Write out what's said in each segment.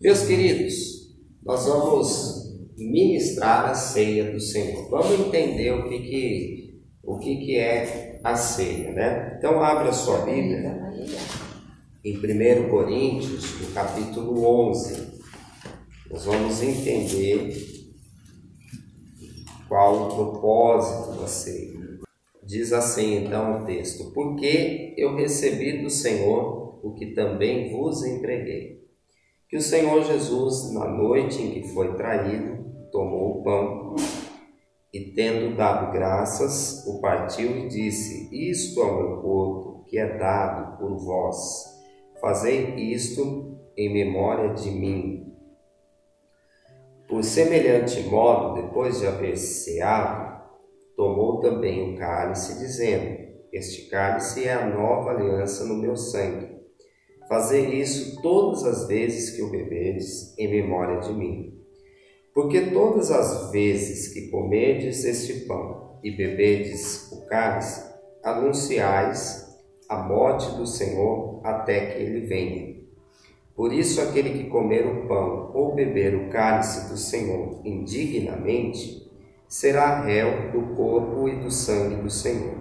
Meus queridos, nós vamos ministrar a ceia do Senhor. Vamos entender o que é a ceia, né? Então, abra a sua Bíblia em 1 Coríntios, no capítulo 11. Nós vamos entender qual o propósito da ceia. Diz assim, então, o texto: porque eu recebi do Senhor o que também vos entreguei. Que o Senhor Jesus, na noite em que foi traído, tomou o pão e, tendo dado graças, o partiu e disse: isto é o meu corpo, que é dado por vós. Fazei isto em memória de mim. Por semelhante modo, depois de haver ceado, tomou também o cálice, dizendo: este cálice é a nova aliança no meu sangue. Fazei isso todas as vezes que o bebedes, em memória de mim. Porque todas as vezes que comerdes este pão e bebedes o cálice, anunciais a morte do Senhor até que ele venha. Por isso, aquele que comer o pão ou beber o cálice do Senhor indignamente, será réu do corpo e do sangue do Senhor.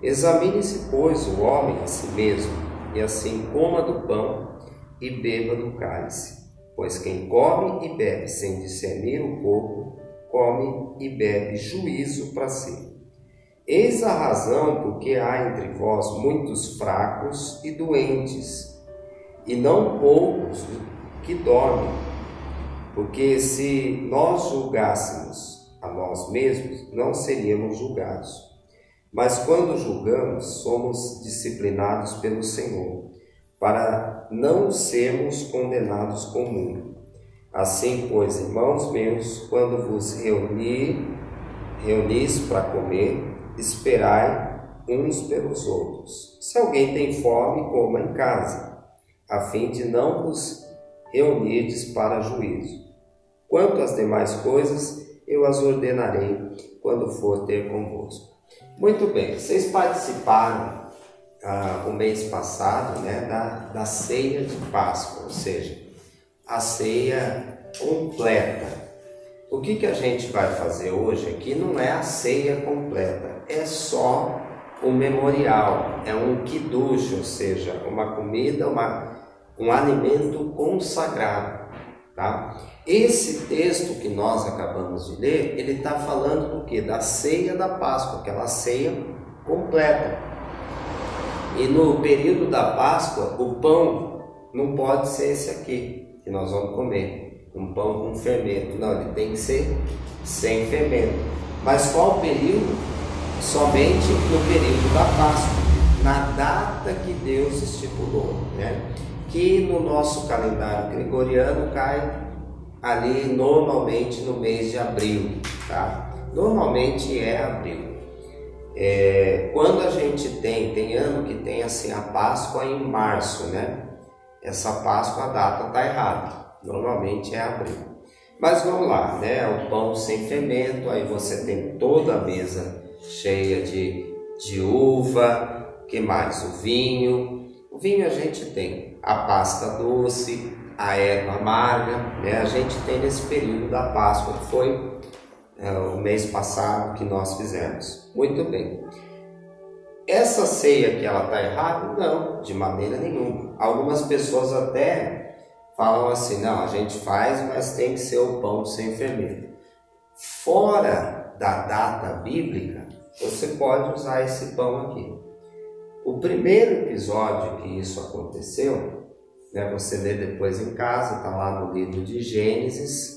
Examine-se, pois, o homem a si mesmo, e assim coma do pão e beba do cálice. Pois quem come e bebe sem discernir o corpo, come e bebe juízo para si. Eis a razão porque há entre vós muitos fracos e doentes, e não poucos que dormem. Porque se nós julgássemos a nós mesmos, não seríamos julgados. Mas quando julgamos, somos disciplinados pelo Senhor, para não sermos condenados com o mundo. Assim, pois, irmãos meus, quando vos reunis para comer, esperai uns pelos outros. Se alguém tem fome, coma em casa, a fim de não vos reunirdes para juízo. Quanto às demais coisas, eu as ordenarei quando for ter convosco. Muito bem, vocês participaram o mês passado, né, da ceia de Páscoa, ou seja, a ceia completa. O que a gente vai fazer hoje aqui não é a ceia completa, é só o memorial, é um kiddush, ou seja, uma comida, um alimento consagrado, tá? Esse texto que nós acabamos de ler, ele está falando do quê? Da ceia da Páscoa, aquela ceia completa. E no período da Páscoa, o pão não pode ser esse aqui, que nós vamos comer, um pão com fermento. Não, ele tem que ser sem fermento. Mas qual período? Somente no período da Páscoa, na data que Deus estipulou, né? Que no nosso calendário gregoriano cai ali normalmente no mês de abril, tá? Normalmente é abril. Quando a gente tem ano que tem assim a Páscoa em março, né? Essa Páscoa, a data está errada, normalmente é abril. Mas vamos lá, né? O pão sem fermento, aí você tem toda a mesa cheia de uva, que mais? O vinho a gente tem, a pasta doce, a erva amarga, né? A gente tem nesse período da Páscoa, que foi o mês passado que nós fizemos. Muito bem. Essa ceia que ela está errada? Não, de maneira nenhuma. Algumas pessoas até falam assim, não, a gente faz, mas tem que ser o pão sem fermento. Fora da data bíblica, você pode usar esse pão aqui. O primeiro episódio que isso aconteceu, né, você lê depois em casa, está lá no livro de Gênesis,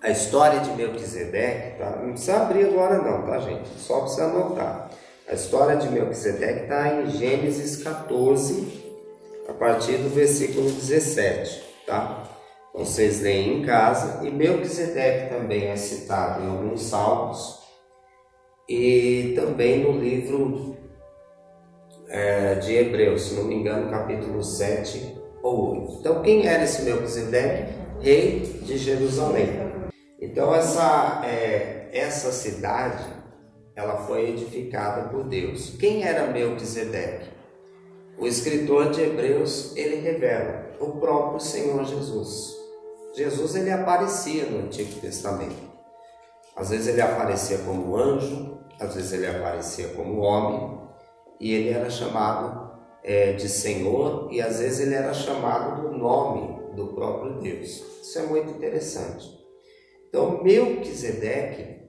a história de Melquisedeque, tá? Não precisa abrir agora não, tá, gente? Só para você anotar. A história de Melquisedeque está em Gênesis 14, a partir do versículo 17, tá? Vocês leem em casa, e Melquisedeque também é citado em alguns salmos, e também no livro de Hebreus, se não me engano, capítulo 7 ou 8. Então, quem era esse Melquisedeque? Rei de Jerusalém. Então, essa cidade, ela foi edificada por Deus. Quem era Melquisedeque? O escritor de Hebreus, ele revela o próprio Senhor Jesus. Jesus ele aparecia no Antigo Testamento. Às vezes ele aparecia como anjo, às vezes ele aparecia como homem, e ele era chamado de Senhor, e às vezes ele era chamado do nome do próprio Deus. Isso é muito interessante. Então, Melquisedeque,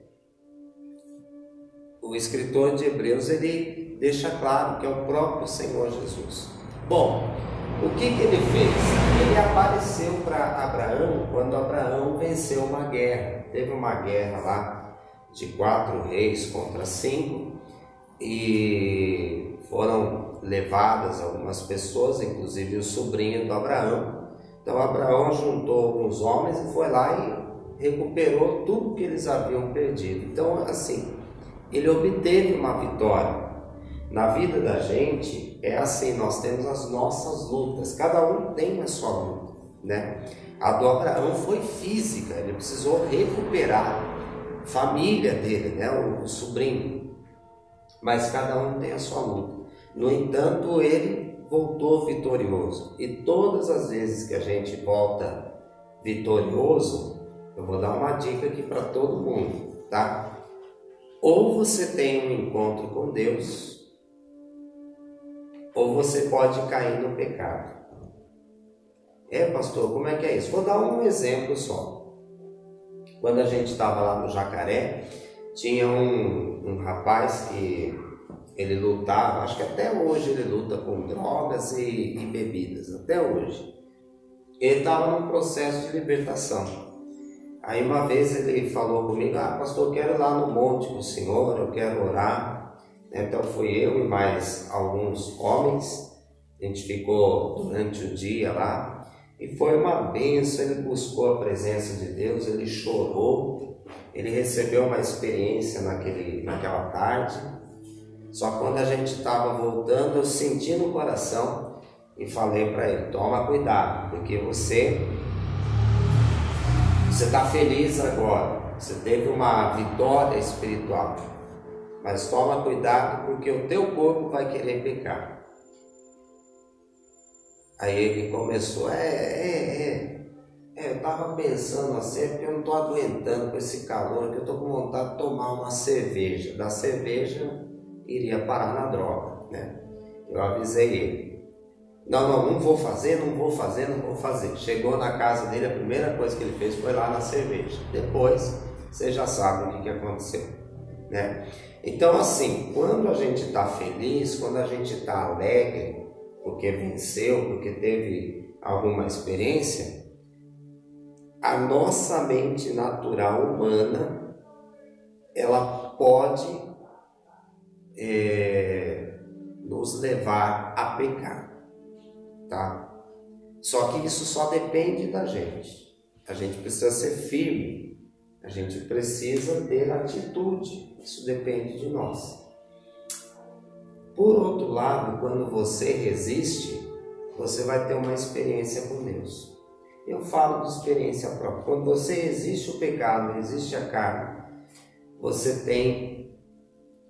o escritor de Hebreus, ele deixa claro que é o próprio Senhor Jesus. Bom, o que ele fez? Ele apareceu para Abraão quando Abraão venceu uma guerra. Teve uma guerra lá de 4 reis contra 5 e foram levadas algumas pessoas, inclusive o sobrinho do Abraão. Então Abraão juntou alguns homens e foi lá e recuperou tudo que eles haviam perdido. Então, assim, ele obteve uma vitória. Na vida da gente é assim, nós temos as nossas lutas, cada um tem a sua luta, né? A do Abraão foi física, ele precisou recuperar a família dele, né? O sobrinho, mas cada um tem a sua luta. No entanto, ele voltou vitorioso, e todas as vezes que a gente volta vitorioso, eu vou dar uma dica aqui para todo mundo, tá? Ou você tem um encontro com Deus, ou você pode cair no pecado. Pastor, como é que é isso? Vou dar um exemplo só. Quando a gente estava lá no Jacaré, tinha um rapaz que ele lutava, acho que até hoje ele luta com drogas e bebidas, até hoje. Ele estava num processo de libertação. Aí uma vez ele falou comigo, pastor, eu quero ir lá no monte com o senhor, eu quero orar. Então fui eu e mais alguns homens, a gente ficou durante o dia lá, e foi uma bênção. Ele buscou a presença de Deus, ele chorou, ele recebeu uma experiência naquela tarde. Só quando a gente estava voltando, eu senti no coração e falei para ele, toma cuidado, porque você está feliz agora, você teve uma vitória espiritual, mas toma cuidado porque o teu corpo vai querer pecar. Aí ele começou, eu estava pensando assim, porque eu não estou aguentando com esse calor, que eu estou com vontade de tomar uma cerveja. Da cerveja iria parar na droga, né? Eu avisei ele, não vou fazer. Chegou na casa dele, a primeira coisa que ele fez foi lá na cerveja. Depois, você já sabe o que aconteceu, né? Então, assim, quando a gente está feliz, quando a gente está alegre, porque venceu, porque teve alguma experiência, a nossa mente natural humana, ela pode nos levar a pecar, tá? Só que isso só depende da gente. A gente precisa ser firme, a gente precisa ter atitude, isso depende de nós. Por outro lado, quando você resiste, você vai ter uma experiência com Deus. Eu falo de experiência própria. Quando você resiste o pecado, resiste a carne, você tem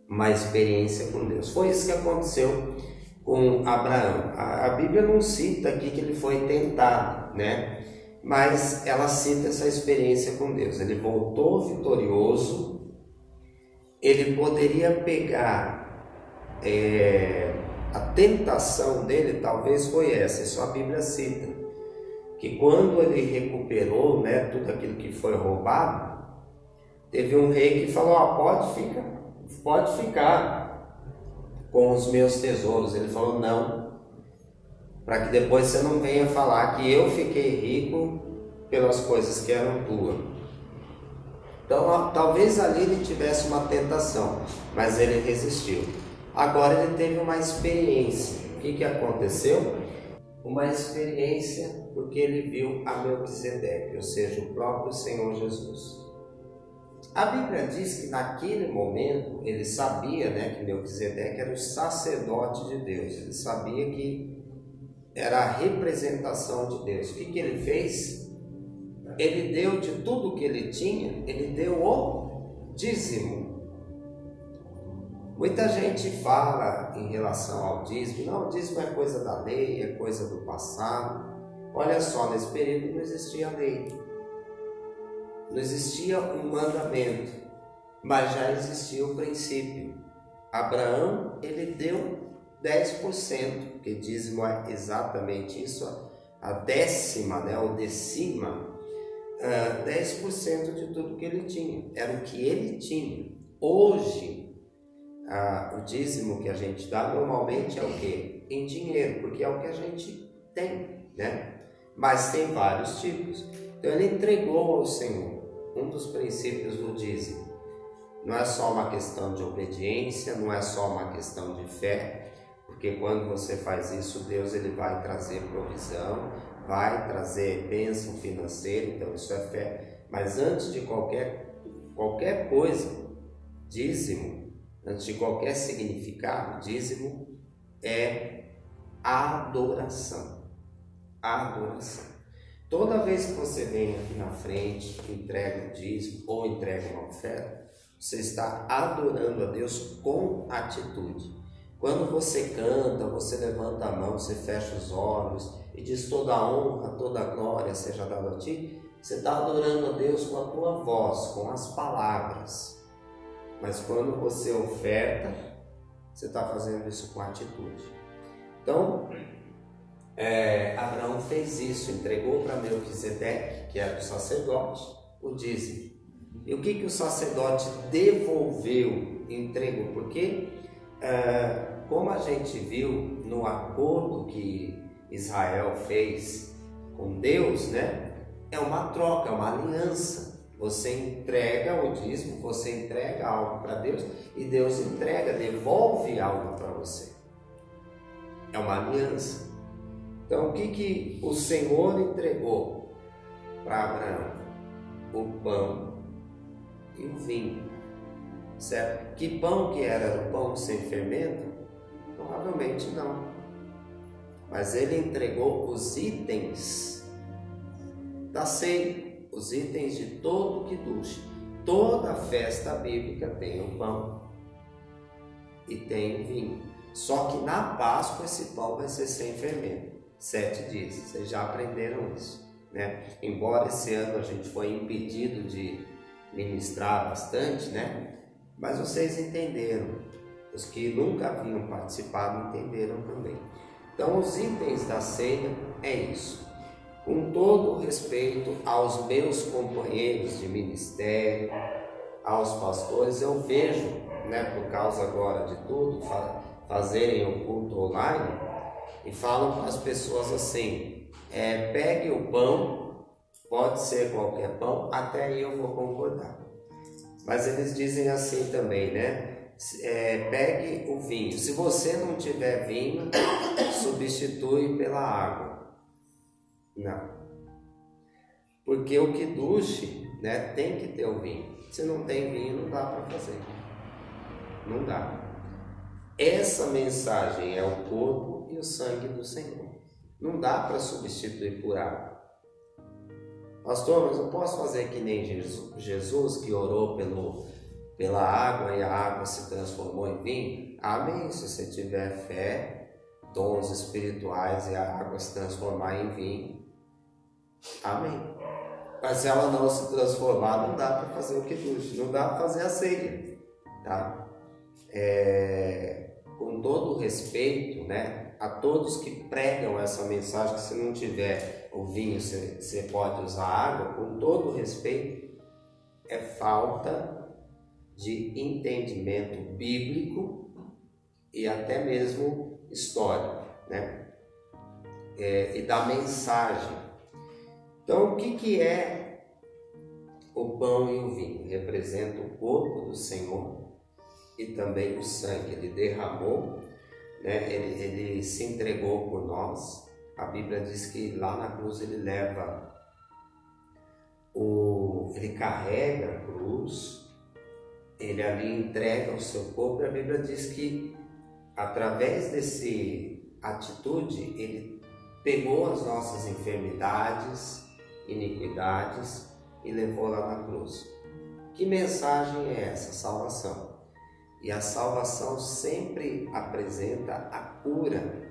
uma experiência com Deus. Foi isso que aconteceu com Abraão. A Bíblia não cita aqui que ele foi tentado, né? Mas ela cita essa experiência com Deus. Ele voltou vitorioso, ele poderia pegar a tentação dele, talvez foi essa, isso a Bíblia cita, que quando ele recuperou, né, tudo aquilo que foi roubado, teve um rei que falou, pode ficar com os meus tesouros. Ele falou, não, para que depois você não venha falar que eu fiquei rico pelas coisas que eram tuas. Então talvez ali ele tivesse uma tentação, mas ele resistiu. Agora ele teve uma experiência. O que aconteceu? Uma experiência porque ele viu a Melquisedeque, ou seja, o próprio Senhor Jesus. A Bíblia diz que naquele momento ele sabia, né, que Melquisedeque era o sacerdote de Deus. Ele sabia que era a representação de Deus. O que ele fez? Ele deu de tudo que ele tinha, ele deu o dízimo. Muita gente fala em relação ao dízimo, não, o dízimo é coisa da lei, é coisa do passado. Olha só, nesse período não existia lei, não existia um mandamento, mas já existia o princípio. Abraão, ele deu 10%, porque dízimo é exatamente isso, a décima, né, ou decima, 10% de tudo que ele tinha, era o que ele tinha. Hoje, o dízimo que a gente dá normalmente é o quê? Em dinheiro, porque é o que a gente tem, né? Mas tem vários tipos. Então ele entregou ao Senhor. Um dos princípios do dízimo não é só uma questão de obediência, não é só uma questão de fé, porque quando você faz isso, Deus ele vai trazer provisão, vai trazer bênção financeira, então isso é fé. Mas antes de qualquer coisa, dízimo, antes de qualquer significado, dízimo é adoração. Adoração. Toda vez que você vem aqui na frente, entrega o dízimo ou entrega uma oferta, você está adorando a Deus com atitude. Quando você canta, você levanta a mão, você fecha os olhos e diz toda a honra, toda a glória seja dada a ti, você está adorando a Deus com a tua voz, com as palavras. Mas quando você oferta, você está fazendo isso com atitude. Então, Abraão fez isso, entregou para Melquisedeque, que era o sacerdote, o dízimo. E o que o sacerdote devolveu, entregou? Porque, como a gente viu no acordo que Israel fez com Deus, né? É uma troca, é uma aliança. Você entrega o dízimo, você entrega algo para Deus e Deus entrega, devolve algo para você. É uma aliança. Então, o que o Senhor entregou para Abraão? O pão e o vinho, certo? Que pão que era? O pão sem fermento? Provavelmente não. Mas ele entregou os itens da ceia, os itens de todo o Kiddush. Toda festa bíblica tem o pão e tem o vinho. Só que na Páscoa esse pão vai ser sem fermento. 7 dias, vocês já aprenderam isso, né? Embora esse ano a gente foi impedido de ministrar bastante, né? Mas vocês entenderam, os que nunca haviam participado entenderam também. Então os itens da ceia é isso. Com todo respeito aos meus companheiros de ministério, aos pastores, eu vejo, né, por causa agora de tudo, fazerem o culto online, e falam para as pessoas assim, pegue o pão, pode ser qualquer pão, até aí eu vou concordar. Mas eles dizem assim também, né? Pegue o vinho. Se você não tiver vinho, substitui pela água. Não. Porque o Kiddush, né, tem que ter o vinho. Se não tem vinho, não dá para fazer. Não dá. Essa mensagem é o corpo e o sangue do Senhor. Não dá para substituir por água. Pastor, mas eu posso fazer que nem Jesus que orou pela água e a água se transformou em vinho? Amém. Se você tiver fé, dons espirituais e a água se transformar em vinho. Amém. Mas se ela não se transformar, não dá para fazer o Kiddush, não dá para fazer a ceia, tá? Com todo o respeito, né, a todos que pregam essa mensagem, que se não tiver o vinho, você pode usar água, com todo o respeito, é falta de entendimento bíblico e até mesmo histórico, né? E da mensagem. Então, o que é o pão e o vinho? Representa o corpo do Senhor e também o sangue. Ele derramou, né? Ele se entregou por nós. A Bíblia diz que lá na cruz ele ele carrega a cruz, ele ali entrega o seu corpo, e a Bíblia diz que através dessa atitude ele pegou as nossas enfermidades, iniquidades e levou lá na cruz. Que mensagem é essa? Salvação. E a salvação sempre apresenta a cura,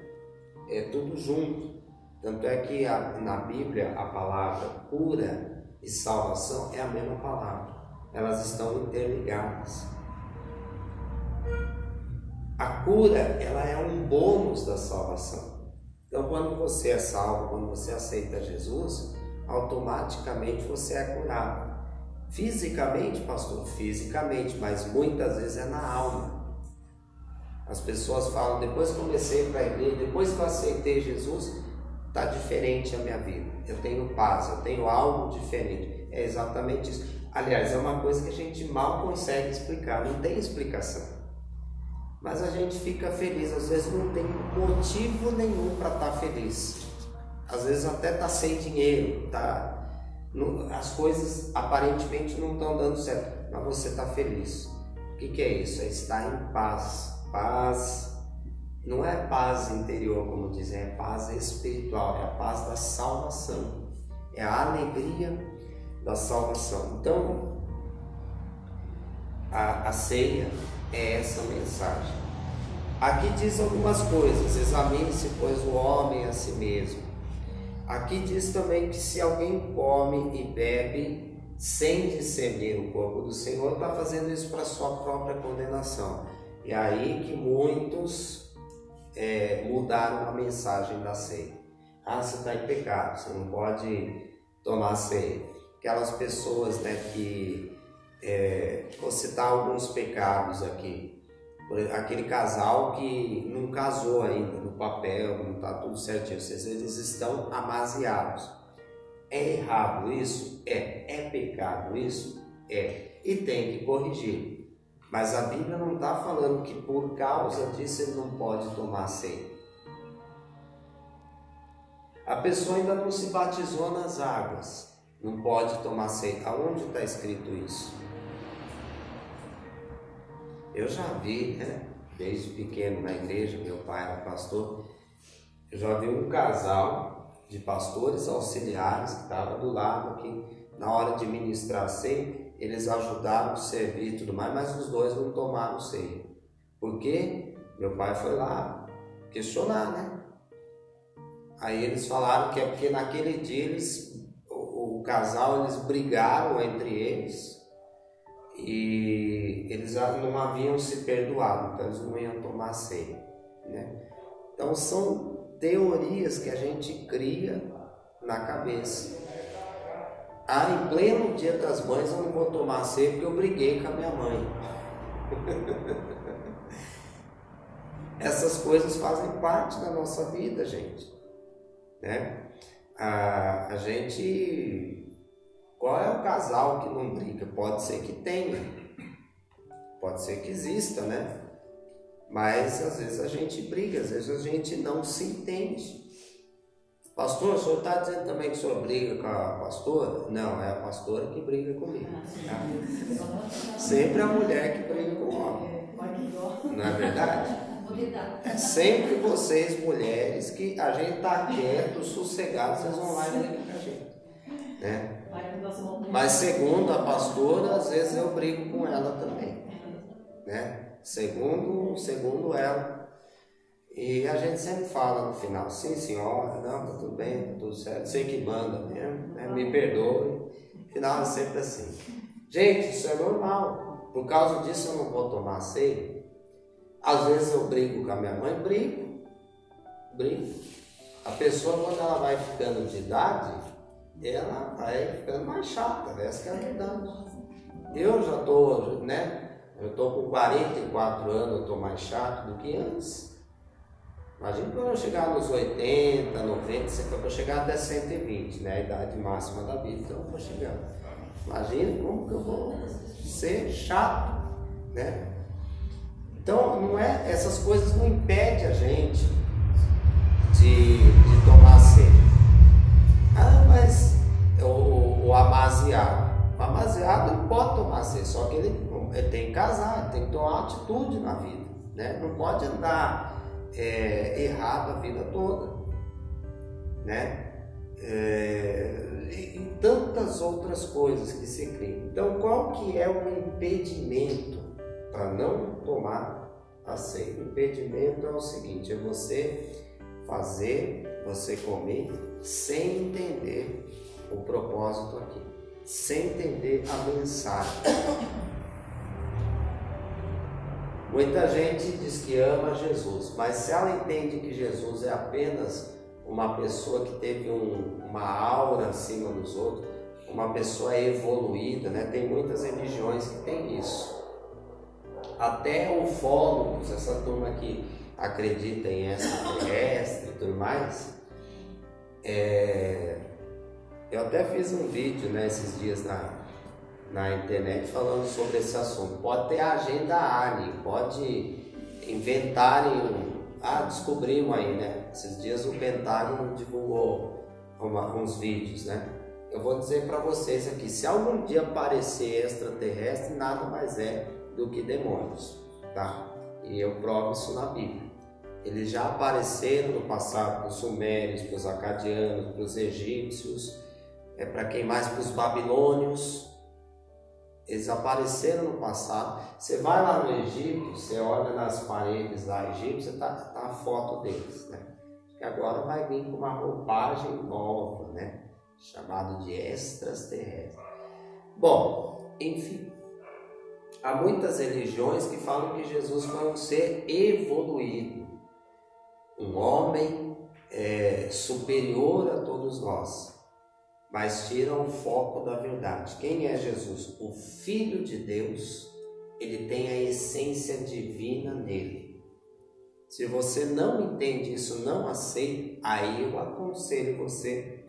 é tudo junto. Tanto é que na Bíblia a palavra cura e salvação é a mesma palavra. Elas estão interligadas. A cura, ela é um bônus da salvação. Então, quando você é salvo, quando você aceita Jesus, automaticamente você é curado. Fisicamente, pastor? Fisicamente, mas muitas vezes é na alma. As pessoas falam, depois que comecei para a igreja, depois que eu aceitei Jesus, está diferente a minha vida. Eu tenho paz, eu tenho algo diferente. É exatamente isso. Aliás, é uma coisa que a gente mal consegue explicar, não tem explicação. Mas a gente fica feliz, às vezes não tem motivo nenhum para estar feliz. Às vezes até está sem dinheiro, as coisas aparentemente não estão dando certo, mas você está feliz. O que é isso? É estar em paz. Paz não é paz interior, como dizem, é paz espiritual, é a paz da salvação, é a alegria da salvação. Então, a ceia é essa mensagem. Aqui diz algumas coisas: examine-se, pois, o homem a si mesmo. Aqui diz também que se alguém come e bebe sem discernir o corpo do Senhor, está fazendo isso para sua própria condenação. E aí que muitos mudaram a mensagem da ceia. Você está em pecado, você não pode tomar ceia. Aquelas pessoas, que vou citar alguns pecados aqui. Aquele casal que não casou ainda no papel, não está tudo certinho, eles estão amaziados. É errado isso? É pecado isso? E tem que corrigir. Mas a Bíblia não está falando que por causa disso ele não pode tomar ceia. A pessoa ainda não se batizou nas águas, não pode tomar ceia. Aonde está escrito isso? Eu já vi, desde pequeno na igreja, meu pai era pastor, eu já vi um casal de pastores auxiliares que estava do lado aqui, na hora de ministrar a ceia, eles ajudaram a servir e tudo mais, mas os dois não tomaram ceia. Por quê? Meu pai foi lá questionar, Aí eles falaram que é porque naquele dia o casal, eles brigaram entre eles, e eles não haviam se perdoado, então eles não iam tomar ceia, Então são teorias que a gente cria na cabeça. Em pleno Dia das Mães eu não vou tomar ceia porque eu briguei com a minha mãe. Essas coisas fazem parte da nossa vida, gente, a gente... Qual é o casal que não briga? Pode ser que tenha, pode ser que exista, Mas às vezes a gente briga, às vezes a gente não se entende. Pastor, o senhor está dizendo também que o senhor briga com a pastora? Não, é a pastora que briga comigo. Sempre a mulher que briga com o homem. Não é verdade? É sempre vocês, mulheres, que a gente está quieto, sossegado, vocês vão lá e brigam com a gente. Mas segundo a pastora, às vezes eu brigo com ela também, segundo ela, e a gente sempre fala no final: sim senhora, não, tá tudo bem, tá tudo certo, sei que manda mesmo, me perdoe. No final é sempre assim. Gente, isso é normal. Por causa disso eu não vou tomar ceia. Às vezes eu brigo com a minha mãe, brigo. A pessoa, quando ela vai ficando de idade, ela vai ficando mais chata, essa que é a verdade. Eu já estou, eu estou com 44 anos, eu estou mais chato do que antes. Imagina quando eu chegar nos 80, 90, eu vou chegar até 120, a idade máxima da vida, então eu vou chegar. Imagina como que eu vou ser chato, Então, não é, essas coisas não impedem a gente de tomar ceia. Mas o amaziado ele pode tomar ceia, só que ele tem que casar, ele tem que tomar uma atitude na vida, Não pode andar errado a vida toda, E tantas outras coisas que se criam. Então, qual que é o impedimento para não tomar a ceia? O impedimento é o seguinte: é você fazer você comer sem entender o propósito aqui, sem entender a mensagem. Muita gente diz que ama Jesus, mas se ela entende que Jesus é apenas uma pessoa que teve uma aura acima dos outros, uma pessoa evoluída, né? Tem muitas religiões que tem isso. Até ufólogos, essa turma que acredita em extraterrestre e tudo mais, eu até fiz um vídeo, né, esses dias na internet falando sobre esse assunto. Pode ter agenda alien, pode inventarem descobrimos aí, né? Esses dias o Pentágono divulgou uns vídeos, né? Eu vou dizer para vocês aqui, se algum dia aparecer extraterrestre, nada mais é do que demônios, tá? E eu provo isso na Bíblia. Eles já apareceram no passado para os sumérios, para os acadianos, para os egípcios, para quem mais? Para os babilônios. Eles apareceram no passado. Você vai lá no Egito, você olha nas paredes lá egípcias, tá a foto deles, né? Que agora vai vir com uma roupagem nova, né? Chamado de extraterrestre. Bom, enfim, há muitas religiões que falam que Jesus foi um ser evoluído, um homem superior a todos nós, mas tiram o foco da verdade. Quem é Jesus? O Filho de Deus. Ele tem a essência divina nele. Se você não entende isso, não aceita, aí eu aconselho você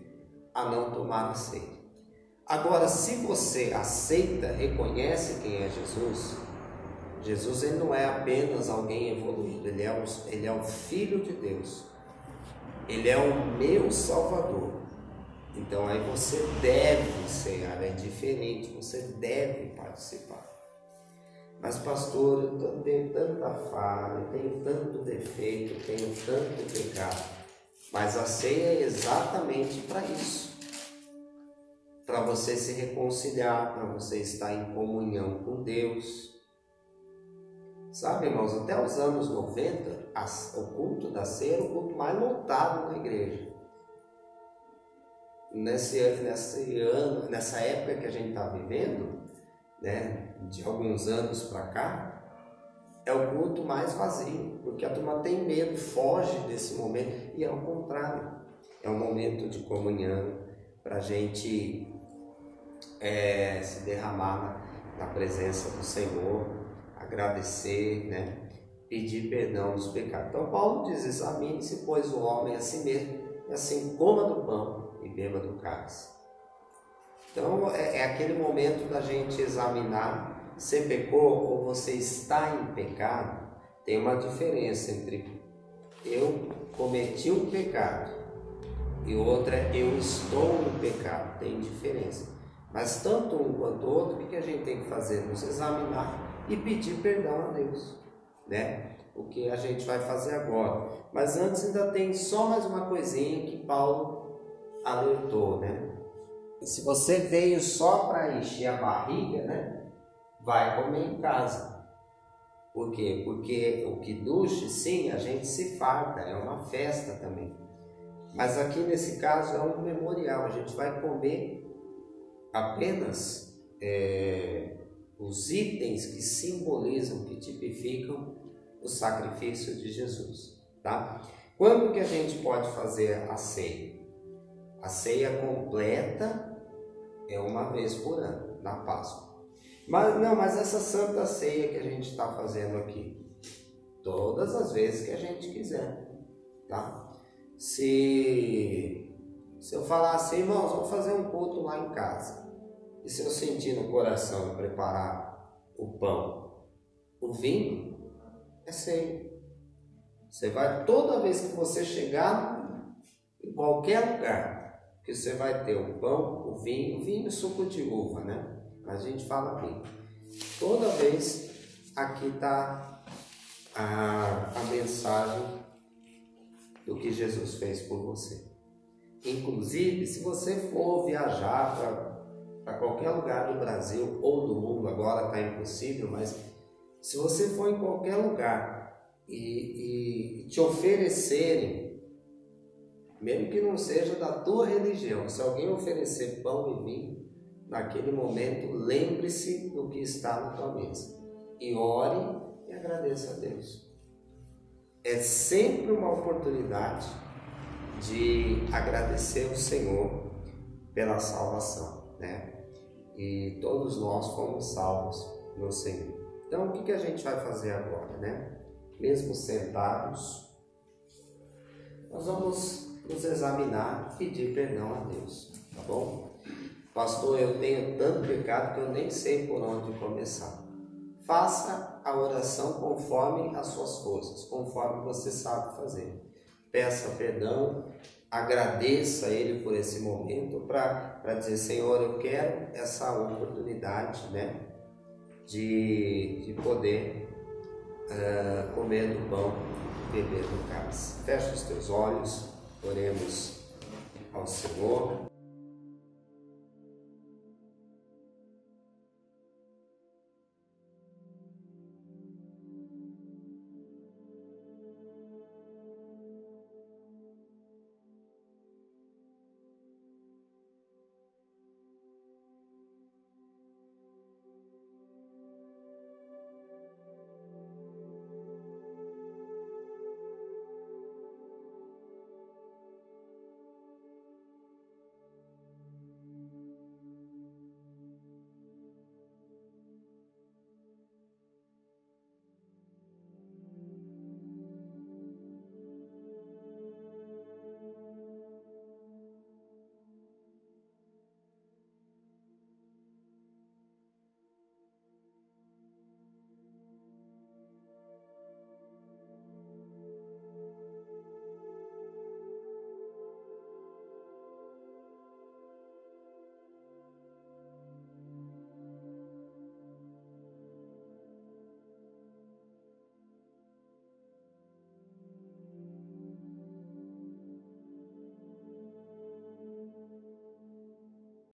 a não tomar a ceia. Agora, se você aceita, reconhece quem é Jesus, Jesus ele não é apenas alguém evoluído, ele é o Filho de Deus, ele é o meu Salvador. Então aí você deve cear, é diferente, você deve participar. Mas pastor, eu tenho tanta falha, eu tenho tanto defeito, eu tenho tanto pecado. Mas a ceia é exatamente para isso, para você se reconciliar, para você estar em comunhão com Deus. Sabe, irmãos, até os anos 90, o culto da ceia era o culto mais lotado na igreja. Nessa época que a gente está vivendo, né, de alguns anos para cá, é o culto mais vazio, porque a turma tem medo, foge desse momento, e ao contrário, é um momento de comunhão para a gente se derramar na presença do Senhor, agradecer, né, pedir perdão dos pecados. Então Paulo diz: examine-se, pois, o homem a si mesmo, e assim coma do pão e beba do cálice. Então é aquele momento da gente examinar. Você pecou ou você está em pecado? Tem uma diferença entre eu cometi um pecado e outra é eu estou no pecado. Tem diferença. Mas tanto um quanto o outro, o que a gente tem que fazer? Nos examinar e pedir perdão a Deus, né? O que a gente vai fazer agora. Mas antes ainda tem só mais uma coisinha que Paulo alertou, né? E se você veio só para encher a barriga, né? Vai comer em casa. Por quê? Porque o kiddush, sim, a gente se farta, é uma festa também. Mas aqui nesse caso é um memorial, a gente vai comer apenas os itens que simbolizam, que tipificam o sacrifício de Jesus, tá? Quando que a gente pode fazer a ceia? A ceia completa é uma vez por ano, na Páscoa. Mas essa santa ceia que a gente está fazendo aqui, todas as vezes que a gente quiser, tá? Se eu falar assim, irmãos, vamos fazer um culto lá em casa, e se eu sentir no coração preparar o pão, o vinho, é ceia. Você vai, toda vez que você chegar em qualquer lugar, que você vai ter o pão, o vinho suco de uva, né? A gente fala bem. Toda vez aqui está a mensagem do que Jesus fez por você. Inclusive, se você for viajar para qualquer lugar do Brasil ou do mundo, agora está impossível, mas se você for em qualquer lugar e te oferecerem mesmo que não seja da tua religião, se alguém oferecer pão e vinho, naquele momento lembre-se do que está na tua mesa e ore e agradeça a Deus. É sempre uma oportunidade de agradecer ao Senhor pela salvação, né? E todos nós fomos salvos no Senhor. Então, o que a gente vai fazer agora, né? Mesmo sentados, nós vamos nos examinar e pedir perdão a Deus, tá bom? Pastor, eu tenho tanto pecado que eu nem sei por onde começar. Faça a oração conforme as suas forças, conforme você sabe fazer. Peça perdão, agradeça a Ele por esse momento para dizer, Senhor, eu quero essa oportunidade, né, de poder comer do pão, beber do cálice. Fecha os teus olhos, oremos ao Senhor.